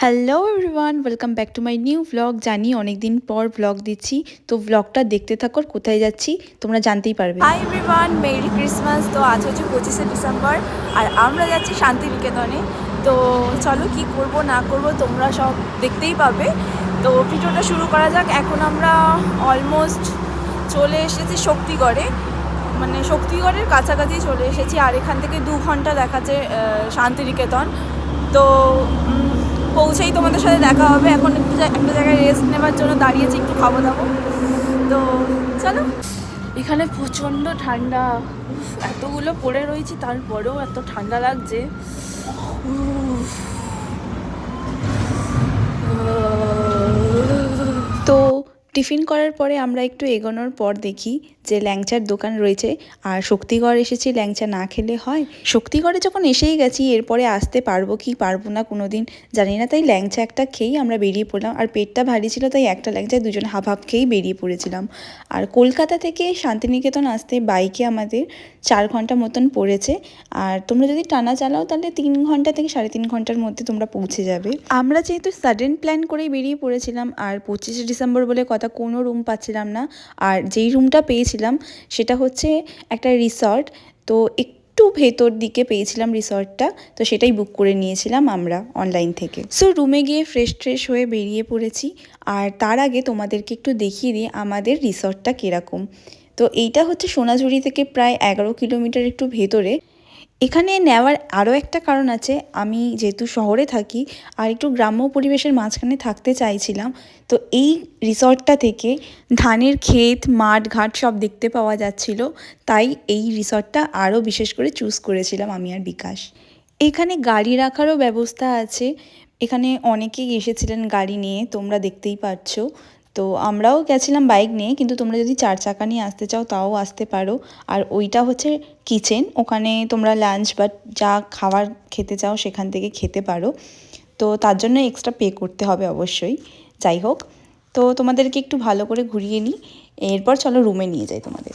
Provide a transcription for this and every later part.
Hello everyone, welcome back to my new vlog. জানি অনেক দিন পর ভ্লগ দিচ্ছি, তো ভ্লগটা দেখতে থাকো। কোথায় যাচ্ছি তোমরা জানতেই পারবে। Hi everyone, merry Christmas. তো আজ হচ্ছে 25শে ডিসেম্বর আর আমরা যাচ্ছি শান্তিনিকেতনে। তো চলো কি করব না করব তোমরা সব দেখতেই পাবে। তো ভিডিওটা শুরু করা যাক। এখন আমরা অলমোস্ট চলে এসেছি শক্তিগড়ে, মানে শক্তিগড়ের কাছাকাছি চলে এসেছি। আর এখান থেকে 2 ঘন্টা দেখাচ্ছে শান্তিনিকেতন। তো পৌঁছেই তোমাদের সাথে দেখা হবে। এখন একটা জায়গায় রেস্ট নেওয়ার জন্য দাঁড়িয়েছি, একটু খাবো দাবো। তো চলো। এখানে প্রচণ্ড ঠান্ডা, এতগুলো পড়ে রয়েছি তারপরেও এত ঠান্ডা লাগছে। তো টিফিন করার পরে আমরা একটু এগোনোর পর দেখি যে ল্যাংচার দোকান রয়েছে। আর শক্তিগড় এসেছি, ল্যাংচা না খেলে হয়? শক্তিগড়ে যখন এসেই গেছি, এরপরে আসতে পারবো কি পারবো না কোনো দিন জানি না, তাই ল্যাংচা একটা খেয়েই আমরা বেরিয়ে পড়লাম। আর পেটটা ভারী ছিল, তাই একটা ল্যাংচায় দুজন হাফ হাফ খেয়েই বেরিয়ে পড়েছিলাম। আর কলকাতা থেকে শান্তিনিকেতন আসতে বাইকে আমাদের 4 ঘন্টা মতন পড়েছে। আর তোমরা যদি টানা চালাও তাহলে 3 ঘন্টা থেকে 3.5 ঘন্টার মধ্যে তোমরা পৌঁছে যাবে। আমরা যেহেতু সাডেন প্ল্যান করেই বেরিয়ে পড়েছিলাম, আর 25শে ডিসেম্বর বলে কথা, কোনো রুম পাচ্ছিলাম না। আর যেই রুমটা পেয়েছিলাম সেটা হচ্ছে একটা রিসর্ট, তো একটু ভেতর দিকে পেয়েছিলাম রিসর্টটা, তো সেটাই বুক করে নিয়েছিলাম আমরা অনলাইন থেকে। সো রুমে গিয়ে ফ্রেশ হয়ে বেরিয়ে পড়েছি। আর তার আগে তোমাদেরকে একটু দেখিয়ে দিই আমাদের রিসর্টটা কীরকম। তো এইটা হচ্ছে সোনাঝুরি থেকে প্রায় 11 কিলোমিটার একটু ভেতরে। এখানে নেওয়ার আরও একটা কারণ আছে, আমি যেহেতু শহরে থাকি আর একটু গ্রাম্য পরিবেশের মাঝখানে থাকতে চাইছিলাম। তো এই রিসর্টটা থেকে ধানের ক্ষেত, মাঠ ঘাট সব দেখতে পাওয়া যাচ্ছিল, তাই এই রিসর্টটা আরও বিশেষ করে চুজ করেছিলাম আমি আর বিকাশ। এখানে গাড়ি রাখারও ব্যবস্থা আছে, এখানে অনেকেই এসেছিলেন গাড়ি নিয়ে, তোমরা দেখতেই পাচ্ছ। তো আমরাও গেছিলাম বাইক নিয়ে, কিন্তু তোমরা যদি 4 চাকা নিয়ে আসতে চাও তাও আসতে পারো। আর ওইটা হচ্ছে কিচেন, ওখানে তোমরা লাঞ্চ বা যা খাবার খেতে চাও সেখান থেকে খেতে পারো। তো তার জন্য এক্সট্রা পে করতে হবে অবশ্যই। যাই হোক, তো তোমাদেরকে একটু ভালো করে ঘুরিয়ে নিই, এরপর চলো রুমে নিয়ে যাই তোমাদের।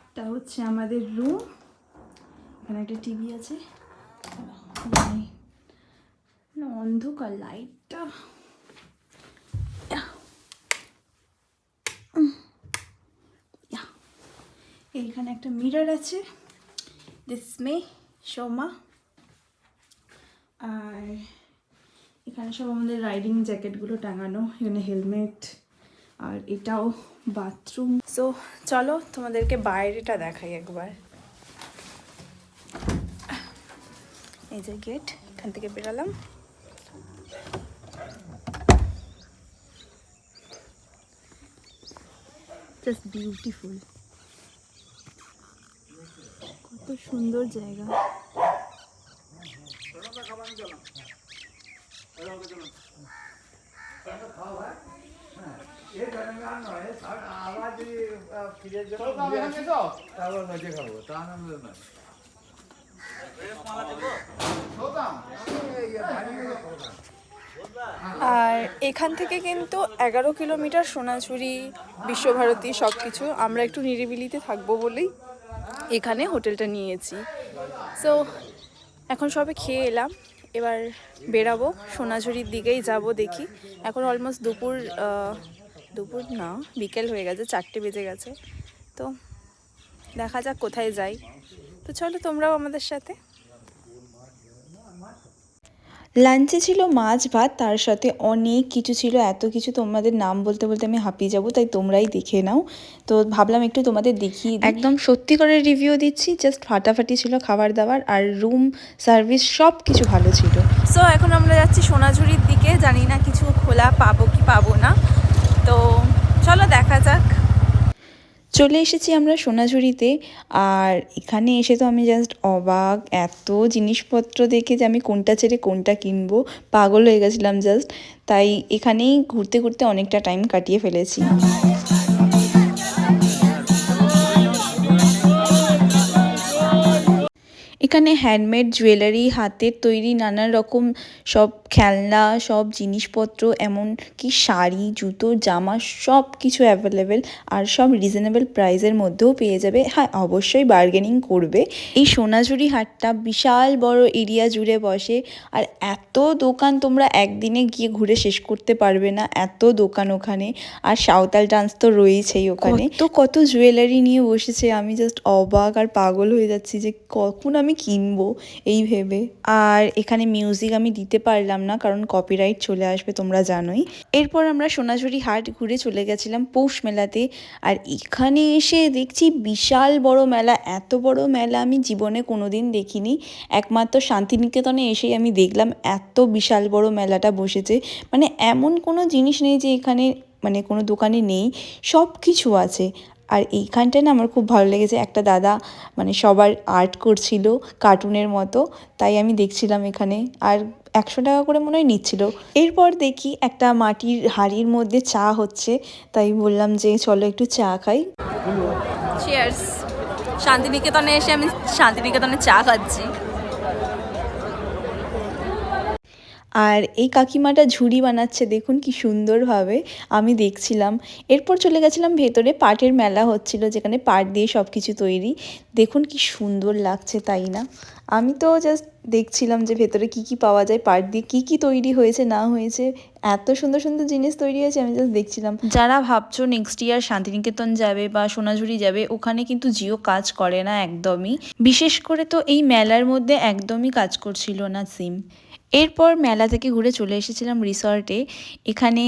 এটা হচ্ছে আমাদের রুম, এখানে একটা টিভি আছে, অন্ধকার লাইটটা। এইখানে একটা মিরর আছে, দিস মে সোমা। আর এখানে সব আমাদের রাইডিং জ্যাকেটগুলো টাঙানো, এখানে হেলমেট। আর এটাও বাথরুম। সো চলো তোমাদেরকে বাইরেটা দেখাই একবার। এই যে গেট, এখান থেকে বেরালাম। জাস্ট বিউটিফুল, কত সুন্দর জায়গা। আর এখান থেকে কিন্তু 11 কিলোমিটার সোনাঝুরি, বিশ্বভারতী সব কিছু। আমরা একটু নিরিবিলিতে থাকবো বলেই এখানে হোটেলটা নিয়েছি। সো এখন সবে খেয়ে এলাম, এবার বেরাবো, সোনাঝুরির দিকেই যাব। দেখি এখন অলমোস্ট দুপুর না, বিকেল হয়ে গেছে, 4টে বেজে গেছে। তো দেখা যাক কোথায় যাই। তো চলো তোমরাও আমাদের সাথে। লাঞ্চে ছিল মাছ ভাত, তার সাথে অনেক কিছু ছিল, এত কিছু তোমাদের নাম বলতে বলতে আমি হাঁপিয়ে যাব, তাই তোমরাই দেখে নাও। তো ভাবলাম একটু তোমাদের দেখিয়ে দিই। একদম সত্যি করে রিভিউ দিচ্ছি, জাস্ট ফাটাফাটি ছিল খাবার দাবার, আর রুম সার্ভিস সব কিছু ভালো ছিল। সো এখন আমরা যাচ্ছি সোনাঝুরির দিকে, জানি না কিছু খোলা পাবো কি পাবো না, তো চলো দেখা যাক। চলে এসেছি আমরা সোনাঝুরিতে। আর এখানে এসে তো আমি জাস্ট অবাক, এত জিনিসপত্র দেখে যে আমি কোনটা ছেড়ে কোনটা কিনবো, পাগল হয়ে গেছিলাম জাস্ট। তাই এখানেই ঘুরতে ঘুরতে অনেকটা টাইম কাটিয়ে ফেলেছি। এখানে হ্যান্ডমেড জুয়েলারি, হাতের তৈরি নানা রকম সব খেলনা, সব জিনিসপত্র, এমনকি শাড়ি, জুতো, জামা সব কিছু অ্যাভেলেবেল, আর সব রিজনেবল প্রাইসের মধ্যেও পেয়ে যাবে। হ্যাঁ, অবশ্যই বার্গেনিং করবে। এই সোনাঝুরি হাটটা বিশাল বড় এরিয়া জুড়ে বসে, আর এত দোকান তোমরা একদিনে গিয়ে ঘুরে শেষ করতে পারবে না, এত দোকান ওখানে। আর সাঁওতাল ডান্স তো রয়েছেই ওখানে, তো কত জুয়েলারি নিয়ে বসেছে, আমি জাস্ট অবাক আর পাগল হয়ে যাচ্ছি যে কখন আমি কিনবো এই ভেবে। আর এখানে মিউজিক আমি দিতে পারলাম না, কারণ কপিরাইট চলে আসবে, তোমরা জানোই। এরপর আমরা সোনাঝুরি হাট ঘুরে চলে গেছিলাম পৌষ মেলাতে, আর এখানে এসে দেখছি বিশাল বড় মেলা। এত বড় মেলা আমি জীবনে কোনোদিন দেখিনি, একমাত্র শান্তিনিকেতনে এসেই আমি দেখলাম এত বিশাল বড় মেলাটা বসেছে। মানে এমন কোনো জিনিস নেই যে এখানে মানে কোনো দোকানে নেই, সব কিছু আছে। আর এইখানটায় না আমার খুব ভালো লেগেছে, একটা দাদা মানে সবার আর্ট করছিল কার্টুনের মতো, তাই আমি দেখছিলাম এখানে। আর 100 টাকা করে মনে হয় নিচ্ছিল। এরপর দেখি একটা মাটির হাঁড়ির মধ্যে চা হচ্ছে, তাই বললাম যে চলো একটু চা খাই। চিয়ার্স। শান্তিনিকেতনে এসে আমি শান্তিনিকেতনে চা খাচ্ছি। আর এই কাকিমাটা ঝুড়ি বানাচ্ছে, দেখুন কি সুন্দরভাবে, আমি দেখছিলাম। এরপর চলে গেছিলাম ভেতরে, পাটের মেলা হচ্ছিল যেখানে পাট দিয়ে সব কিছু তৈরি। দেখুন কি সুন্দর লাগছে, তাই না? আমি তো জাস্ট দেখছিলাম যে ভেতরে কি কি পাওয়া যায়, পাট দিয়ে কি কি তৈরি হয়েছে না হয়েছে, এত সুন্দর সুন্দর জিনিস তৈরি হয়েছে, আমি জাস্ট দেখছিলাম। যারা ভাবছো নেক্সট ইয়ার শান্তিনিকেতন যাবে বা সোনাঝুরি যাবে, ওখানে কিন্তু জিও কাজ করে না একদমই, বিশেষ করে তো এই মেলার মধ্যে একদমই কাজ করছিল না সিম। এরপর মেলা থেকে ঘুরে চলে এসেছিলাম রিসর্টে। এখানে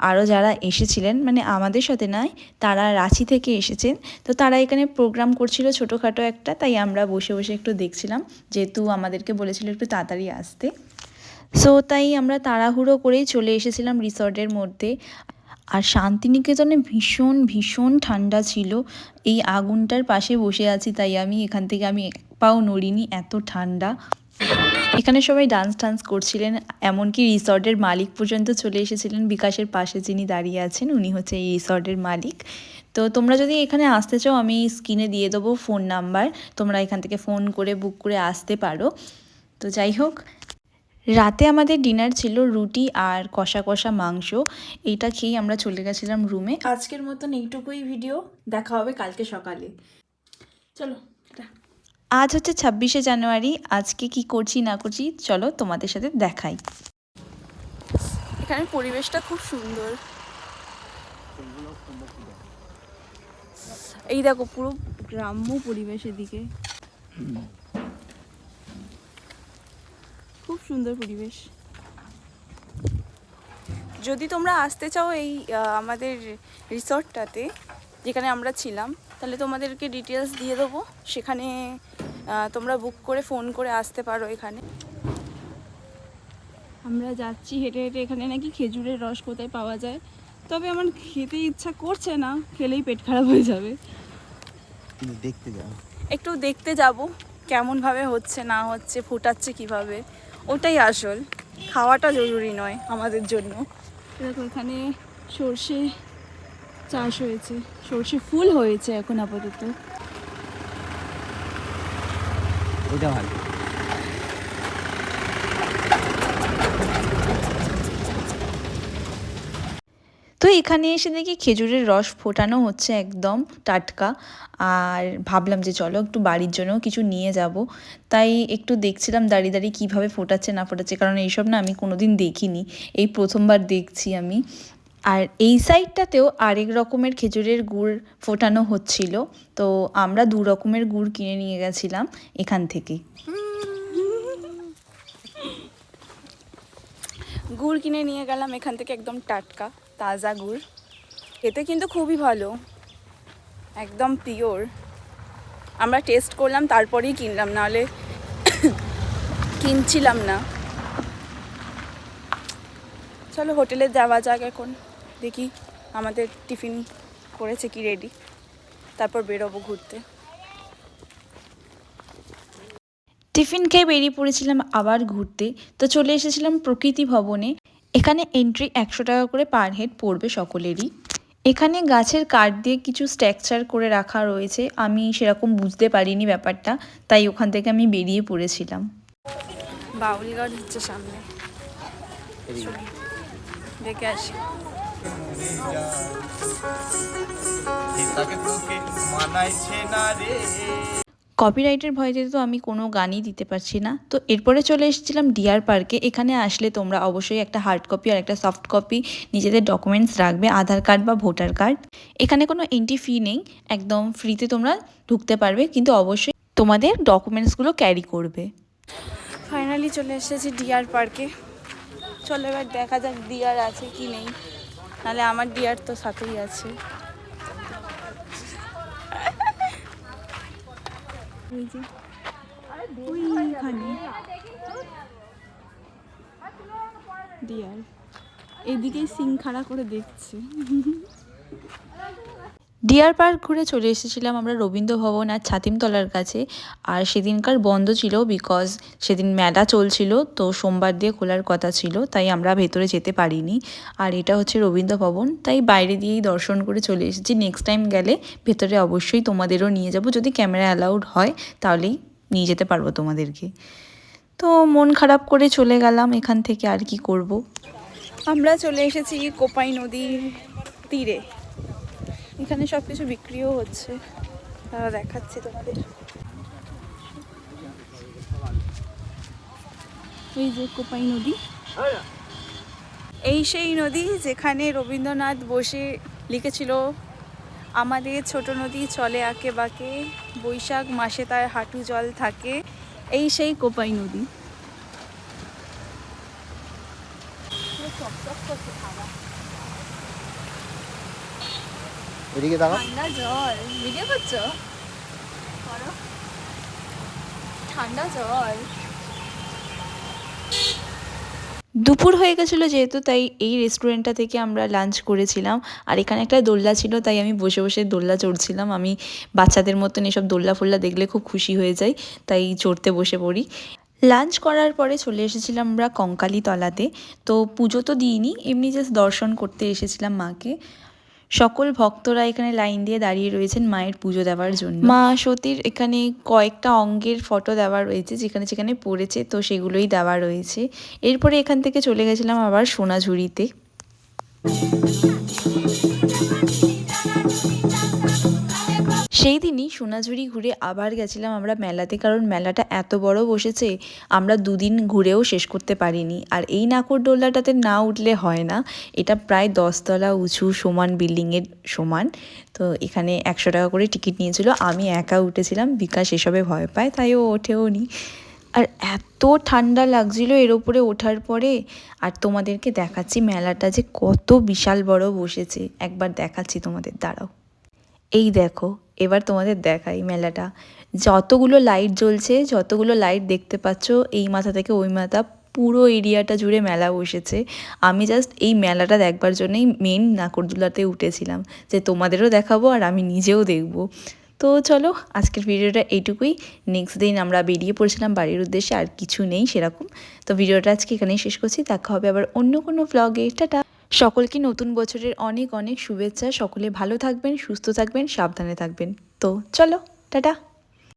আরও যারা এসেছিলেন, মানে আমাদের সাথে নয়, তারা রাঁচি থেকে এসেছেন, তো তারা এখানে প্রোগ্রাম করছিল ছোটোখাটো একটা, তাই আমরা বসে বসে একটু দেখছিলাম, যেহেতু আমাদেরকে বলেছিল একটু তাড়াতাড়ি আসতে। সো তাই আমরা তাড়াহুড়ো করেই চলে এসেছিলাম রিসর্টের মধ্যে। আর শান্তিনিকেতনে ভীষণ ভীষণ ঠান্ডা ছিল, এই আগুনটার পাশে বসে আছি, তাই আমি এখান থেকে আমি এক পাও নড়িনি, এত ঠান্ডা। এখানে সবাই ডান্স করছিলেন, এমনকি রিসর্টের মালিক পর্যন্ত চলে এসেছিলেন। বিকাশের পাশে যিনি দাঁড়িয়ে আছেন, উনি হচ্ছে এই রিসর্টের মালিক। তো তোমরা যদি এখানে আসতে চাও, আমি স্ক্রিনে দিয়ে দেবো ফোন নাম্বার, তোমরা এখান থেকে ফোন করে বুক করে আসতে পারো। তো যাই হোক, রাতে আমাদের ডিনার ছিল রুটি আর কষা কষা মাংস, এইটা খেয়েই আমরা চলে গেছিলাম রুমে। আজকের মতন এইটুকুই ভিডিও, দেখা হবে কালকে সকালে, চলো। আজ হচ্ছে 26শে জানুয়ারি, আজকে কি করছি না করছি চলো তোমাদের সাথে দেখাই। এখানে পরিবেশটা খুব সুন্দর, এই দেখো পুরো গ্রাম্য পরিবেশ, এদিকে খুব সুন্দর পরিবেশ। যদি তোমরা আসতে চাও এই আমাদের রিসর্টটাতে যেখানে আমরা ছিলাম, তাহলে তোমাদেরকে ডিটেলস দিয়ে দেবো, সেখানে তোমরা বুক করে ফোন করে আসতে পারো। এখানে আমরা যাচ্ছি হেঁটে হেঁটে, এখানে নাকি খেজুরের রস কোথায় পাওয়া যায়, তবে আমার খেতে ইচ্ছা করছে না, খেলেই পেট খারাপ হয়ে যাবে। দেখতে যাও, একটু দেখতে যাব কেমনভাবে হচ্ছে না হচ্ছে, ফোটাচ্ছে কিভাবে, ওটাই আসল, খাওয়াটা জরুরি নয় আমাদের জন্য। দেখো এখানে সর্ষে চাষ হয়েছে, সর্ষে ফুল হয়েছে এখন আপাতত। এটা ভালো। তো এখানে এসে দেখি খেজুরের রস ফোটানো হচ্ছে একদম টাটকা, আর ভাবলাম যে চলো একটু বাড়ির জন্যও কিছু নিয়ে যাব, তাই একটু দেখছিলাম দাঁড়িয়ে দাঁড়িয়ে কীভাবে ফোটাচ্ছে না ফোটাচ্ছে, কারণ এইসব না আমি কোনোদিন দেখিনি, এই প্রথমবার দেখছি আমি। আর এই সাইডটাতেও আরেক রকমের খেজুরের গুড় ফোটানো হচ্ছিল, তো আমরা 2 রকমের গুড় কিনে নিয়ে গেছিলাম এখান থেকে। গুড় কিনে নিয়ে গেলাম এখান থেকে, একদম টাটকা তাজা গুড়, খেতে কিন্তু খুবই ভালো, একদম পিওর। আমরা টেস্ট করলাম তারপরেই কিনলাম, নাহলে কিনছিলাম না। চলো হোটেলে যাওয়া যাক এখন, দেখি আমাদের টিফিন করেছে কি রেডি, তারপর বেরোবো ঘুরতে। টিফিন খেয়ে বেরিয়ে পড়েছিলাম আবার ঘুরতে, তো চলে এসেছিলাম প্রকৃতি ভবনে। এখানে এন্ট্রি 100 টাকা করে পার হেড পড়বে সকলেরই। এখানে গাছের কাঠ দিয়ে কিছু স্ট্রাকচার করে রাখা রয়েছে, আমি সেরকম বুঝতে পারিনি ব্যাপারটা, তাই ওখান থেকে আমি বেরিয়ে পড়েছিলাম। বাউলিঘাট হচ্ছে সামনে, দেখে আসি। কপিরাইটের ভয়তে তো আমি কোনো গানই দিতে পারছি না। তো এরপরে চলে এসেছিলাম ডিয়ার পার্কে। এখানে আসলে তোমরা অবশ্যই একটা হার্ড কপি আর একটা সফট কপি নিজেদের ডকুমেন্টস রাখবে, আধার কার্ড বা ভোটার কার্ড। এখানে কোনো এন্ট্রি ফি নেই, একদম ফ্রিতে তোমরা ঢুকতে পারবে, কিন্তু অবশ্যই তোমাদের ডকুমেন্টসগুলো ক্যারি করবে। ফাইনালি চলে এসেছি ডিয়ার পার্কে। চলো এবার দেখা যাক ডিয়ার আছে কি নেই, নাহলে আমার ডিয়ার তো সাথেই আছে। ডিয়ার এদিকেই সিং খাড়া করে দেখছে। ডিয়ার পার্ক ঘুরে চলে এসেছিলাম আমরা রবীন্দ্র ভবন আর ছাতিমতলার কাছে। আর সেদিনকার বন্ধ ছিল, বিকজ সেদিন মেলা চলছিল, তো সোমবার দিয়ে খোলার কথা ছিল, তাই আমরা ভেতরে যেতে পারিনি। আর এটা হচ্ছে রবীন্দ্র ভবন, তাই বাইরে দিয়েই দর্শন করে চলে এসেছি। নেক্সট টাইম গেলে ভেতরে অবশ্যই তোমাদেরও নিয়ে যাব, যদি ক্যামেরা অ্যালাউড হয় তাহলেই নিয়ে যেতে পারবো তোমাদেরকে। তো মন খারাপ করে চলে গেলাম এখান থেকে, আর কি করব। আমরা চলে এসেছি কোপাই নদীর তীরে। এখানে সব কিছু বিক্রিও হচ্ছে, তারা দেখাচ্ছি তোমাদের। এই যে কোপাই নদী, এই সেই নদী যেখানে রবীন্দ্রনাথ বসে লিখেছিল, আমাদের ছোট নদী চলে আঁকে বাঁকে, বৈশাখ মাসে তার হাঁটু জল থাকে। এই সেই কোপাই নদী। এদিকে তাকাও। ঠান্ডা জল, ভিডিও করছো? করো। ঠান্ডা জল। দুপুর হয়ে গেছিলো যেহেতু, তাই এই রেস্টুরেন্টটা থেকে আমরা লাঞ্চ করেছিলাম। আর এখানে একটা দোলনা ছিল, তাই আমি বসে বসে দোলনা চড়ছিলাম। আমি বাচ্চাদের মতন এসব দোলনা ফোল্লা দেখলে খুব খুশি হয়ে যাই, তাই চড়তে বসে পড়ি। লাঞ্চ করার পরে চলে এসেছিলাম আমরা কঙ্কালীতলাতে। তো পুজো তো দিইনি, এমনি জাস্ট দর্শন করতে এসেছিলাম মাকে। সকল ভক্তরা এখানে লাইন দিয়ে দাঁড়িয়ে রয়েছেন মায়ের পুজো দেওয়ার জন্য। মা সতীর এখানে কয়েকটা অঙ্গের ফটো দেওয়া রয়েছে, যেখানে যেখানে পড়েছে, তো সেগুলোই দেওয়া রয়েছে। এরপরে এখান থেকে চলে গেছিলাম আবার সোনাঝুরিতে। সেই দিনই সোনাঝুরি ঘুরে আবার গেছিলাম আমরা মেলাতে, কারণ মেলাটা এত বড় বসেছে, আমরা দুদিন ঘুরেও শেষ করতে পারিনি। আর এই নাগরদোলনাটাতে না উঠলে হয় না, এটা প্রায় 10 তলা উঁচু সমান বিল্ডিংয়ের সমান। তো এখানে 100 টাকা করে টিকিট নিয়েছিল, আমি একা উঠেছিলাম, বিকাশ এসবে ভয় পায়, তাই ও ওঠেও নি। আর এত ঠান্ডা লাগছিল এর ওপরে ওঠার পরে। আর তোমাদেরকে দেখাচ্ছি মেলাটা যে কত বিশাল বড় বসেছে, একবার দেখাচ্ছি তোমাদের, দাঁড়াও। এই দেখো, এবার তোমাদের দেখাই মেলাটা। যতগুলো লাইট জ্বলছে, যতগুলো লাইট দেখতে পাচ্ছ, এই মাথা থেকে ওই মাথা পুরো এরিয়াটা জুড়ে মেলা বসেছে। আমি জাস্ট এই মেলাটা দেখবার জন্যই মেন নাগরদোলাতে উঠেছিলাম, যে তোমাদেরও দেখাবো আর আমি নিজেও দেখব। তো চলো, আজকের ভিডিওটা এইটুকুই। নেক্সট দিন আমরা বেরিয়ে পড়ছিলাম বাড়ির উদ্দেশ্যে, আর কিছু নেই সেরকম। তো ভিডিওটা আজকে এখানেই শেষ করছি, দেখা হবে আবার অন্য কোনো ভ্লগে। টাটা। সকলকে নতুন বছরের অনেক অনেক শুভেচ্ছা। সকলে ভালো থাকবেন, সুস্থ থাকবেন, সাবধানে থাকবেন। তো চলো, টাটা।